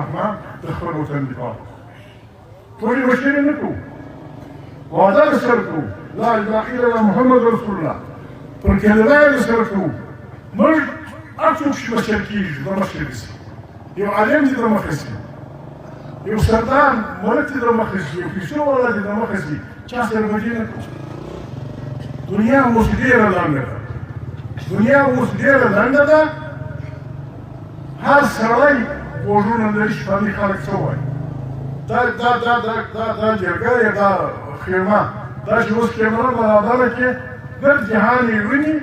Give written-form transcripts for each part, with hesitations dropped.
رحمان د خپل وطن دفاع ټولې مشرې نه کوو وعده درسره کوو لا اله الا الله محمد رسول الله پر کلمه یې درسره کوو موږ هر څوک چې مشر کېږي د مخې شي یو عالم دې د مخې شي یو سردار ملک دې د مخې شي یو پیسو والا دې د مخې شي چا سره بدي نه کوو دنیا اوس ډېره لنډه ده دنیا اوس ډېره لنډه ده هر سړی غوږونه لري چې باندې خلک څه وایي دا جرګه یا دا خیمه دا چې اوس کیمره برابره کې ګرد جهان یې ویني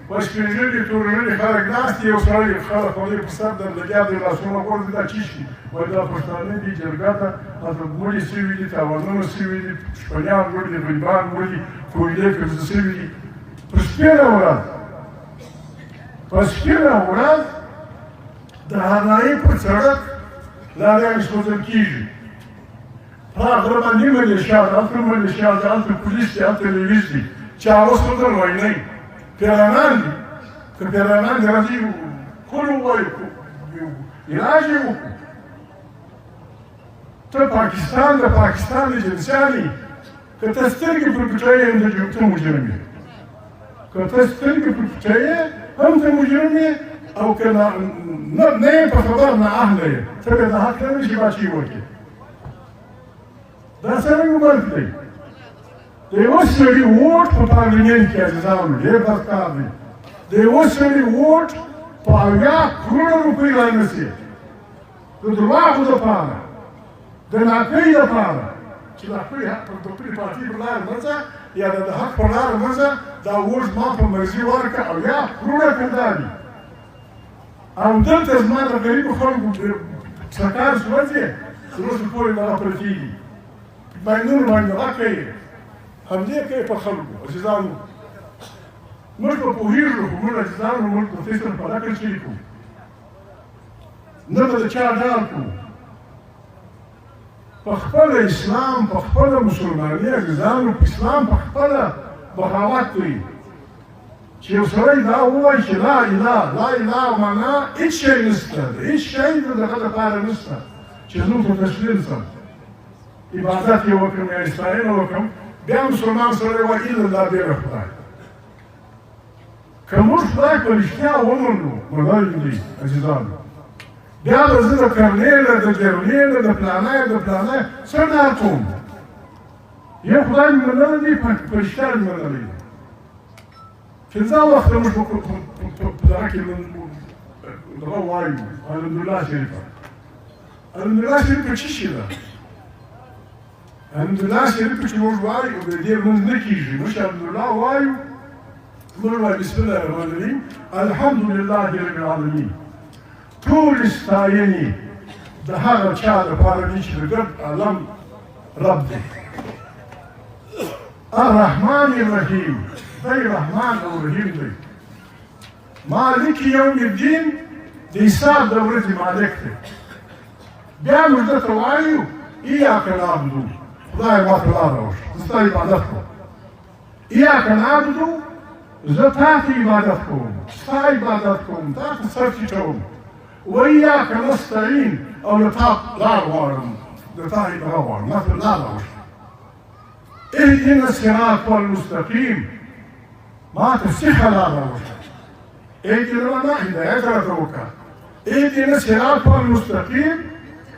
په سپین ږیري تورنړي خلک ناست یو سړی خلک باندې په سر در لګیا دی لاسونه غورځي دا څه شي وایي دا پښتانه دي جرګه ده هلته مړي سوي دي تاوانونه سوي دي شپنیان مړي دي غریبان مړي دي کویلې کرزه سوي دي په سپینه ورځ د هنایي پر سړک لاریان سوځل کېږي پلار غره باندې ملیشیا ده هلته ملیشیا ده هلته پولیس دي هلته لیویز دي چې هغه سوځل وینئ پیرانان دي که پیرانان دي راځي کول ووایو علاج یې وکړو ته پاکستان د پاکستان ایجنسیان یې که ته سترګې پر پټوې هم ته مجرم یې که ته سترګې پر پټوې هم ته مجرم یې او که نه یې په خبر نه اهله یې ته بیا د حق نه نشي باچي وکړې دا څرنګه ملک دی د یوه سړي ووټ په پارلمنټ کې عزیزانو ډېر بدکار دی د یوه سړي ووټ په 80 کروړه روپۍ رانیسي د دروغو دپاره د ناپوهۍ دپاره چې د خپلې پارټۍ په لاره مه ځه یا د حق په لاره مه ځه دا ووټ زما په مرضي ورکړه 80 کروړه کندا دي او دلته زما د غریبو خلکو سرکار سوځي تر اوسه پورې دغه پرتې دي باینونو باندې دغه کوي همدې کوي په خلکو عزیزانو موږ به پوهېږو خو موږ عزیزانو موږ پروفیسر په نقل شوي کوو نه به د چا ډال کوو په خپله اسلام په خپله مسلماني عزیزانو اسلام په خپله بغاوت کوي چې یو سړی دا ووایي چې لا اله معنا هېڅ شی نشته هېڅ شی د دغه لپاره نشته چې زموږ په تسلیم سم عبادت یې وکړم یا ستاینه وکړم بیا مسلمان سړی وایي الا الله ډېره خدای که موږ خدای په رښتیا ومنو مړی دی عزیزانو بیا به زه د کرنیله د ګرنیله د پلانه څه ډار کوم یو خدای مې منلی دی په رښتیا مې منلی دی پنځه وخته موږ په دغه کې دغه وایو الحمدلله شریفه الحمدلله شریفه څه شي ده الحمدلله شریفه چې موږ وایو د دې لمونځ نه کېږي موږ الحمدلله وایو موږ وایو بسم الله الرحمن الرحیم الحمدلله رب العالمین ټولې ستاینې د هغه چا دپاره دي چې د ګرد عالم رب دی الرحمن الرحیم دی رحمان او رحیم دی مالک یوم الدین د حساب د ورځې مالک دی بیا موږ درته وایو ایاک نعبدو خدای ما ته لاره وښه زه ستا عبادت کوم ایاک نعبدو زه تا ته عبادت کوم ستا عبادت کوم تا ته سر ټیټوم و ایاک نستعین او له تا لار غواړم د تا دغه غواړم ما ته لاره وښه اهدنا الصراط المستقیم ما ته صحه لاره وښه اهدنا معنا هدایت راته وکړه اهدنا الصراط المستقیم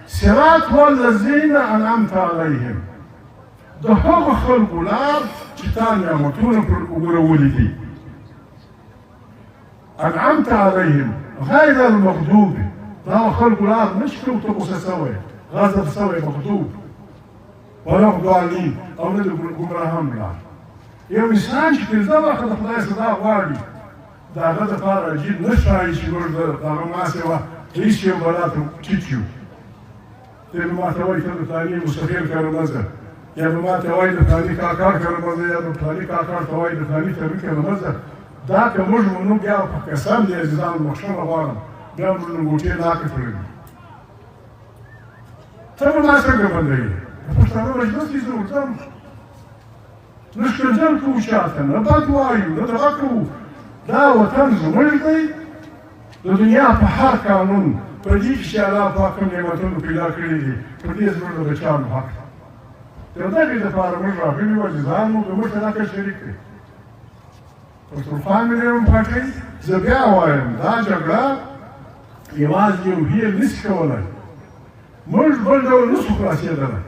صراط الذین انعمت علیهم د هغو خلکو لار چې تا نعمتونه پر وګرولي دي انعمت علیهم غیر المغضوب د هغو خلکو لار نه چې ته ورته غوسه سوی غضب سوی مغضوب ولا ضالین او نه د ګمراهان لار یو انسان چې پنځه وخته د خدای صدا غواړي د هغه دپاره عجیب نه ښایي چې موږ د هغه ماسې وه هېڅ یو بلا ته ټیټ یو ته به ماته وایي ته د فلاني مستقل کره مه ځه یا به ماته وایي د فلاني کاکړ کره مه ځه یا به فلاني کاکړ ته وایي د فلاني تبي کره مه ځه دا که موږ منو بیا په قسم دی عزیزانو بخښنه غواړم بیا موږ لنګوټې ناکې تړلي ته به ما څنګه بندوي د پښتانه مجلس کې زه ورځم نه ښکنځل کوو چاته نه بد وایو نه دغه کوو دا وطن زموږ دی د دنیا په هر قانون په دې کې چې الله پاک کوم نعمتونه پیدا کړي دي په دې زموږ د بچیانو حق دی. د دغې دپاره موږ راغلي وو چې ځان مو زموږ سره عقل شریک کړي. پښتونخوا مې هم پټوي. زه بیا وایم دا جګړه یوازې یو هیل نشي کولی. موږ بل ډول نشو خلاصېدلی.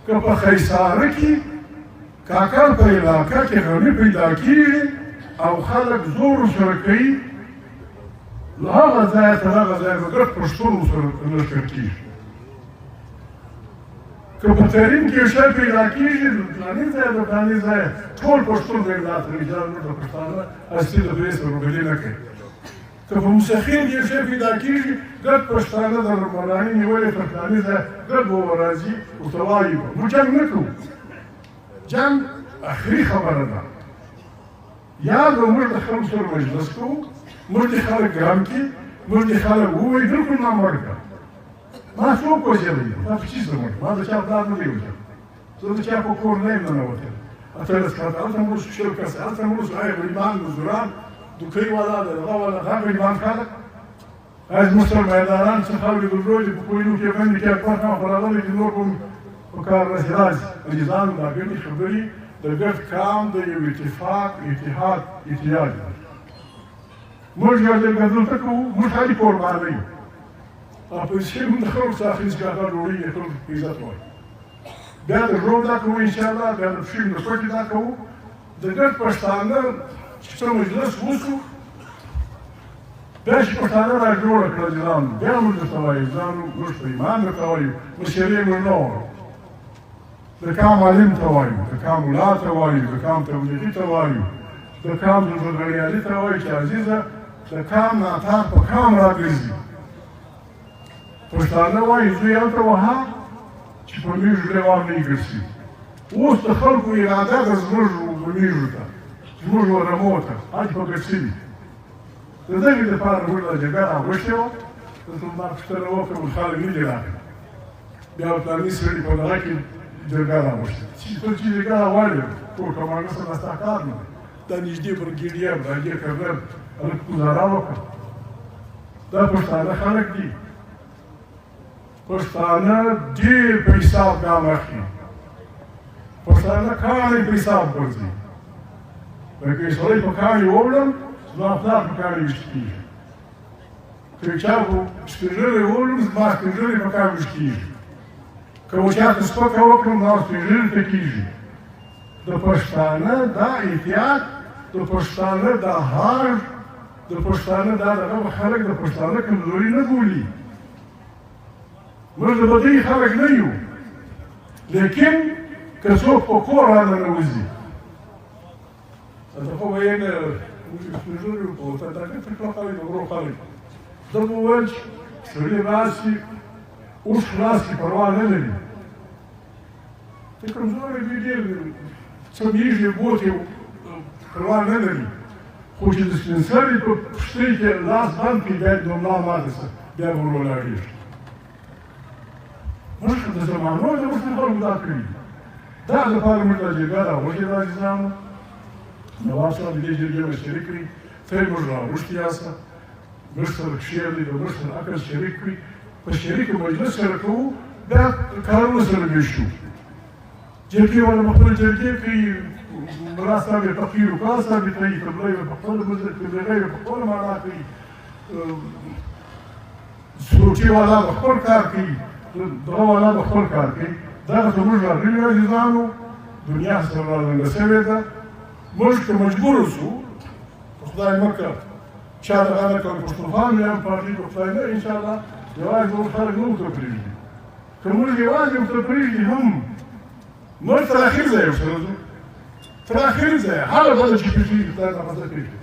که په خیساره کې کاکل په علاقه کې غني پیدا کېږي او خلک زور سره کوي، له هغه ځایه تر هغه ځایه به ګډ پښتون ورسره لښکر کېږي. که په تعلیم کې یو شی پیدا کېږي د فلاني ځایه د فلاني ځایه ټول پښتون به املا ته رجال موږ د پښتانه اصلي د دوی سره روبلې نه کوي. که په موسیقي کې یو شی پیدا کېږي ګډ پښتانه د مولاني نیولې تر فلاني ځایه ګډ به راځي ورته وایي موږ جنګ نه کوو. جنګ اخري خبره ده. یا به موږ د خلکو سره مجلس کوو، موږ دې خلک ګرم کړي، موږ دې خلک ووایي بالکل ما مړ کړه. ما څوک وژلی دی؟ ما په چیز نه مړ ما د چا پلار نه دی وژلی. زه د چا په کور نه یم ننوتلی. 18 کاله هلته مړ شو، 20 کسه هلته مړ شو. آیا غریبان مزدوران دوکۍ والا د دغه والا دا غریبان خلک آیا زموږ سره میدانان څه خاورې درلودې په کوهینو کې باندې کې اکبر خان خو راغلی چې نور به په کار راسي راځي. عزیزانو دا ګڼې خبرې د ګډ کام د یو اتفاق اتحاد احتیاج دی. موږ یو ځای ګډون ته کوو، موږ خالي قربانه یو او پیسې موږ د خلکو څخه اخلي چې هغه ډوډۍ یې خلکو په عزت وایي. بیا د ژوند دا کوو انشاءالله، بیا د پښې د پټې دا کوو. د ګډ پښتانه چې څه مجلس وشو بیا چې پښتانه را جوړه کړه ځانو، بیا موږ درته وایو ځانو موږ په ایمان درته وایو مشرې موږ نه وایو. د کام عالم ته وایو، د کام ملا ته وایو، د کام تبلیغي ته وایو، د کام زلزلګریالي ته وایو چې عزیزه د کام ناتار په کام راګرځي. پښتانه وایي زوی هلته وهه چې په میږو ډیوال نه یې ګرځي. اوس د خلکو اراده ده زموږ میږو ته، زموږ ورمو ته هلته په ګډ شوي. د دغې دپاره موږ دا جګړه راغوښتې وه. دلته ما پوښتنه وکړه اوس خلک نه دي راغلي. بیا فلاني سړي په دغه کې جرګه راوښته چې ته چې جرګه راواړې ټول کمانډر سره ستا کار نه دی. دا نږدې برګیډیر راګیر کرنل هلک ګزاره وکړه. دا پښتانه خلک دي. پښتانه ډېر په حساب ګام اخلي. پښتانه کاڼي په حساب ګرځي. لکه یو سړی په کاڼي ووړم زما پلار په کاڼي ویشت کېږي. که یو چا په سپین ږیری ووړم زما سپین ږیری په کاڼي ویشت کېږي. که مو چاته سپکه وکړم دا سپین ږیري ته کېږي. د پښتانه دا احتیاط، د پښتانه دا حال، د پښتانه دا دغه خلک د پښتانه کمزوري نه بولي. موږ د بدۍ خلک نه یو، لیکن که څوک په کور راننوځي ته خو ویل موږ سپین ږیري وو په ته دا ګټه کړه خلک د غرو خلک. ده به وویل چې سړي راسي اوس خلاص کړي پروا نه لري. ته کمزوری دی ډېر څه میږي بوټې پروا نه لري. خو چې د سپین سري په پښتۍ کې لاس بند کړي باید نو ملا ماته شه بیا به ور ولاړېږي. موږ د زمانو د اوس خلکو دا کړي. دا لپاره موږ دا جرګه راوښتې ده عزیزانو. نواب صاحب د دې جرګې مشري کړي. ته یې موږ راوښتي یاست. موږ سره کښېنئ د موږ سره عقل شریک کړي. په شریک مجلس سره کوو بیا کارونه سره ویشو. جرګې والا په خپله جرګې کوي، ملا صاحب یې تقریر وکړه ثابتوي، قبله یې په خپله تبلیغه یې په خپله معنا کوي، سروټي والا به خپل کار کوي، دغه والا به خپل کار کوي. دغسې موږ راغلي یو عزیزانو، دنیا سره رالنډه شوې ده. موږ که مجبوره شو خدای مه کړه چا دغه نه کړه پښتونخوا مې هم پارټي په خدای نه انشاءالله یوازې نور خلک نه ورته پرېږدي. که موږ یوازې ورته پرېږدي هم موږ تر اخر ځایه ورسره ځو. تر اخر ځایه هغه بله چې پېښېږي خدای ته مزه پرېږدي.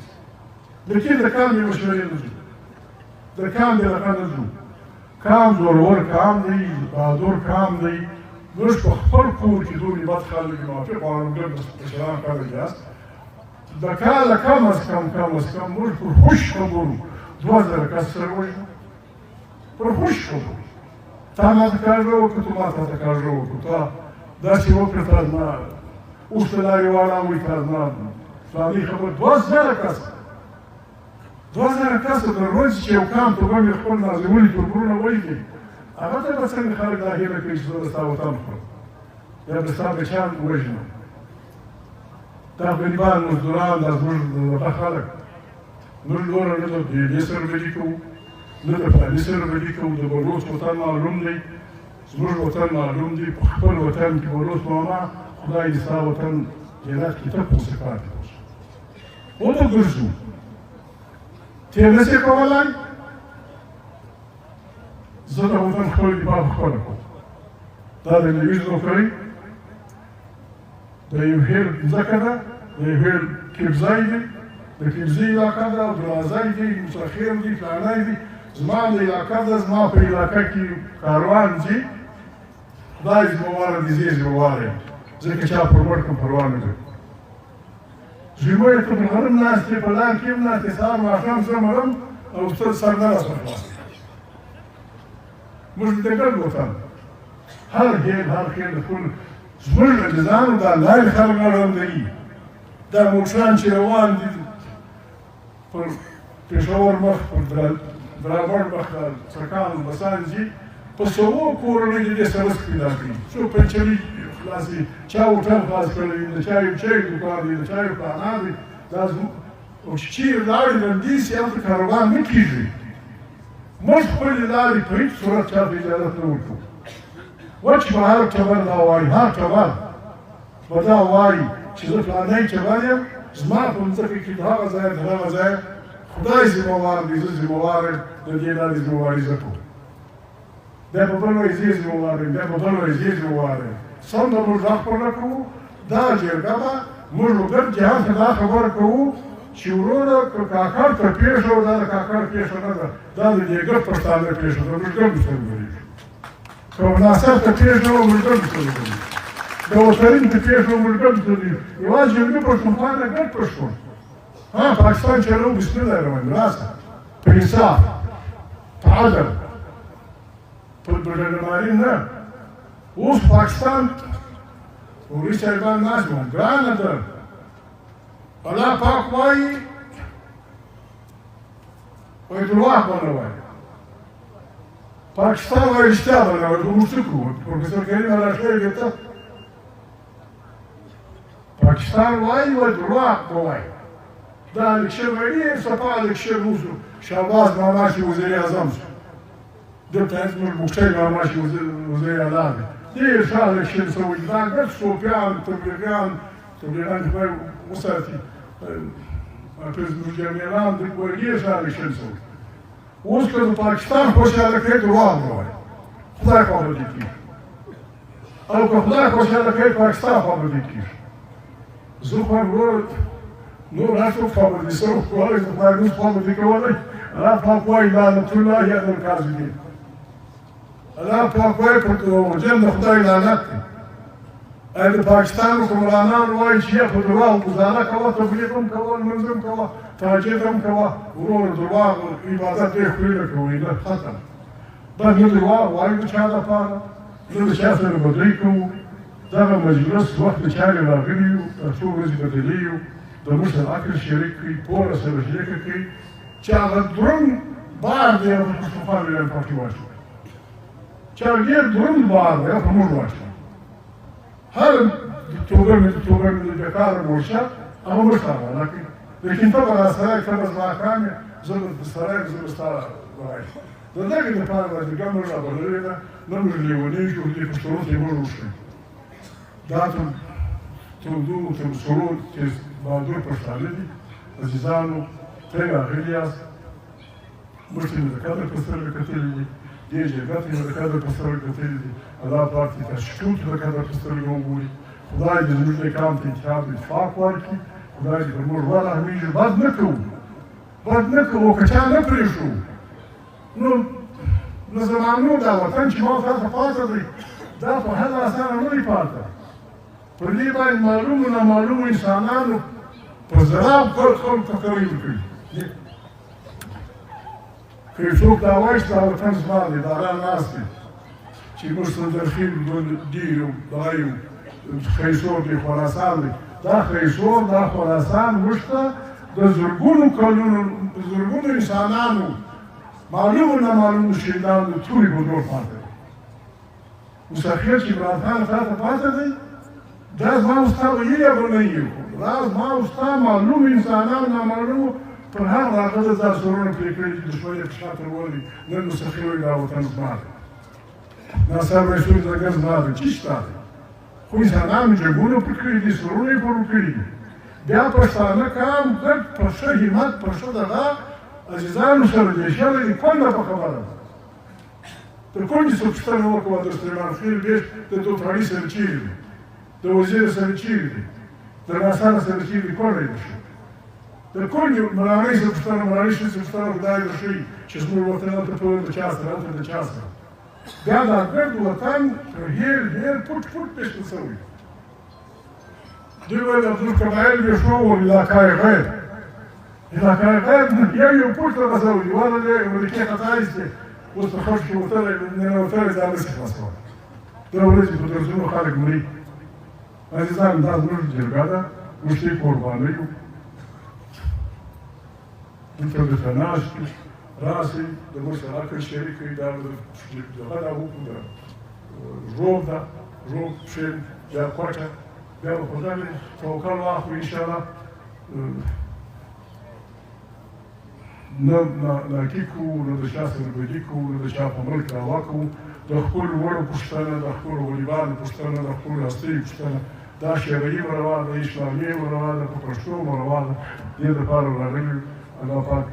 لیکن د کام یې مشورې نه ځو، د کام دې دغه نه ځو. کام زورور کام دی، بهادر کام دی. موږ په خپل کور کې دومره بد خلک یو، موافق غواړم ډېر مشران خلک یاست. د کاله کم از کم موږ پر خوش خبرو 2000 کس سره وژنو. پر خوش خبرو تا ماته کاږه وکړه، تو ما تاته کاږه وکړو، تا داسې وکړه، تا زما اوښ ته لارې واړوئ، تا زما فلاني خبره 2000 کس 2000 کسه درلود چې یو کام توګه مې خپل نازولي توربرونه ولیکي هغه ته به څنګه خلک دا هیله کوي چې زه به ستا وطن خورم یا به ستا بچیان وژنم دا غریبان مزدوران دا زموږ دغه خلک موږ نوره نه د بېلې سره بدي کوو نه د فلاني سره بدي کوو د بلوڅ وطن معلوم دی زموږ وطن معلوم دی په خپل وطن کې بلوڅ ماما خدای دې ستا وطن جنت کې ته پوسې پاتې اوسه وګرځو تېر نه شي کولی زه د وطن خپل دفاع پخپله کوم دا د لویز نوکرۍ د یو هېر ځمکه ده د یو هېر کیفځای دی د کیفځي علاقه ده دروازی دی مسخر دی فلانی دی زما د علاقه ده زما په علاقه کې کاروان ځي خدای دې مباره دې زه یې ووایم ځکه چا پر مړ کوم پروا نه کوي ژمه یې ته په غرم ناست یې په لار کې یم ناست یې سهار ماښام زه مرم او ته سر نه راسره خلاص موږ د ګډ وطن هر هېر هر خېر د خپل زموږ د ځانو دا لارې خلک اړوندوي دا موټران چې روان دي پر پېښور مخ پر درابڼ مخ سرکان بسان ځي په سوو کورنۍ دې سرس پیدا کړي څوک پنچري خلاصي چا هوټل خلاص کړی د چا یو چای دوکان دی د چا یو کانا دی دا او چې چیرې لاړې لنډي سي هلته کاروبار نه کېږي موږ خپلې لارې په هېڅ صورت چا ته اجازت نه ورکوو وچ به هر ټبر دا وایي هر ټبر به دا وایي چې زه فلانی ټبر یم زما په مځکه کې د هغه ځایه د هغه ځایه خدای ذمهوار دی زه ذمهوار یم د دې لارې ذمهواري زه کوم بیا په بل وایي زه ذمهوار یم بیا په بل وایي زه ذمهوار یم سم به موږ غږ پورته کوو دا جرګه به موږ به ګډ جهان ته دا خبره کوو چې وروره که کاکړ ته پېښه وه دا د کاکړ پېښه نه ده دا د دې ګډ پښتانه پېښه ده موږ ګډ ورسره ودرېږو که ناصر ته پېښه وه موږ ګډ ورسره ودرېږو د وترین ته پېښه وه موږ ګډ ورسره ودرېږو یوازې یو نه پښتونخوا نه ګډ پښتون پاکستان چلو بسم الله الرحمن راسه په انصاف په عدل په بډنماري نه اوس پاکستان پولیس صاحبان ناست وو ګرانه ده الله پاک وایي وایي دروغ به نه وایي پاکستان وایي رښتیا به نه وایي موږ څه کوو پروفیسر کریم الاشکري ګرته پاکستان وایي دروغ به وایي دا الکشن وایي ډېر صفا الکشن وشو شهباز ماما چې وزیر اعظم شو دلته زموږ بوشي ماما چې وزیر اعلی دی ډېر ښه الکشن شوی دا ګډ صوفیان تبلیغیان خدای وساتي پرزمجرمیران د ډېر ښه الکشن شوی اوس که د پاکستان خوشحاله کوي دروغ به وایي خدای خوا به دې کېږي او که خدای خوشحاله کوي پاکستان خوا به دې کېږي زه خو وروره نور هر څوک خوا به دې سره کولی د خدای نوم خوا به دې کولی الله پاک وایي لعنة الله علی الکاذبین الله پاک وایي پر دروغجن د خدای لعنت دی د پاکستان حکمرانان وایي چې یا په دروغ ګزاره کوه تبلیغ هم کوه لمونځ هم کوه تهجد هم کوه وروره دروغ عبادت ډېر ښکلي نه کوئ نه ختم دا نه دروغ وایو د چا دپاره نه د چا سره بدۍ کوو دغه مجلس وخت د چارې راغلي یو تر څو ورځې بدلې یو د موږ سره عقل شریک کړي پوهه سره شریکه کړي چې هغه دروند بار دی هغه پښتونخوا ویلایت پارټي واچوي چې هغه ډېر دروند بار دی هغه په موږ واچوي هر توګه مې د بېکاره مورچه هغه موږ ته حواله کړي لیکن ته به راسره ته به زما کام یې زه به سره یم زه به ستا وایي د دغې لپاره به جرګه موږ رابللې ده نه موږ لیونېږو دې پښتنو ته یې موږ وښیو دا تودو تر سرو چې بهادر پښتانه دي عزیزانو ته راغلي یاست موږ ته مې د قدر په سترګه کتلي دي دې جرګه ته مې د قدر په سترګه کتلي دي الله پاک دې تشکیل ته د قدر په سترګه وګوري خدای دې زموږ دې کام ته اتحاد او اتفاق ورکړي خدای دې پر موږ ورحمېږي بد نه کوو که چا نه پرېږدو نو زمانو دا وطن چې ما تاسو پاته دی دا په هر اسانه نه دی پاته پر دې باندې معلومو نامعلومو انسانانو په زراب خلکو تقریر کوي که یو څوک دا وایي چې دا وطن زما دی دا را ناست دی چې موږ سندرخیل دي دغه یو خیسور دی خراسان دی دا خیسور دا خراسان موږ ته د زرګونو کلونو د زرګونو انسانانو معلومو نامعلومو شهیدانو د تورې په ډول پاتې دی. مسافر چې عمران خان تا ته پاتې دی، دا زما او ستا به یې به نه یو، دا زما او ستا معلوم انسانان نامعلومو پر هر راغله دا سرونه پرې کړي چې دښمن یې په شاته ولي، نن مسافر وایي دا وطن زما دی، دا سر رسول ځګر زما دی، چې ستا دی. خو انسانانو جنګونه پرې کړي دي، سرونه یې پرې کړي دي. بیا پښتانه کام ګډ په ښه همت په ښه دغه عزیزانو سره دې شوی دی. کونډه په خبره ده، تر کونډې څه پوښتنه وکړه د سلیمان خېل ویش د توپاړي سره چیرې دی، د وزیر سره چیرې دی، د ناسانه سره چیرې دی، کونډه یې ده ښه. د کونډې ملالۍ څه پوښتنه ملالۍ څه پوښتنه خدای ده ښایي چې زموږ وطن هلته په د چا سره هلته د چا سره. بیا دا ګډ وطن هېر هېر پټ پټ پېښته شوی. دوی ویل عبدالقبایل ویښو علاقای غیر، علاقای غیر یو پټ ته رسوي، والا دی امریکې خطا ایستې، اوس په خښ کې وتلی ننوتلی دا نسي خلاصولی. دا ورځې په درسونو خلک مري. عزیزان دا زموږ جرګه ده، موږ ته یې قربانۍ یو. دلته درته ناست یو، راسئ د موږ سره عقل شریک کړئ. دا دغه دا وکړو، د روب ده، روب پښې بیا کوټه، بیا به خدای توکل واخلو انشاءالله. نه ناکي کوو، نه د چا سره بدي کوو، نه د چا په ملک دعوا کوو. د خپلو وړو پوښتنه، د خپلو غریبانو پوښتنه، د خپلو هستیو پوښتنه، دا شرعي روا ده، اسلامي روا ده، په پښتو روا ده. دې دپاره راغلي. الله پاک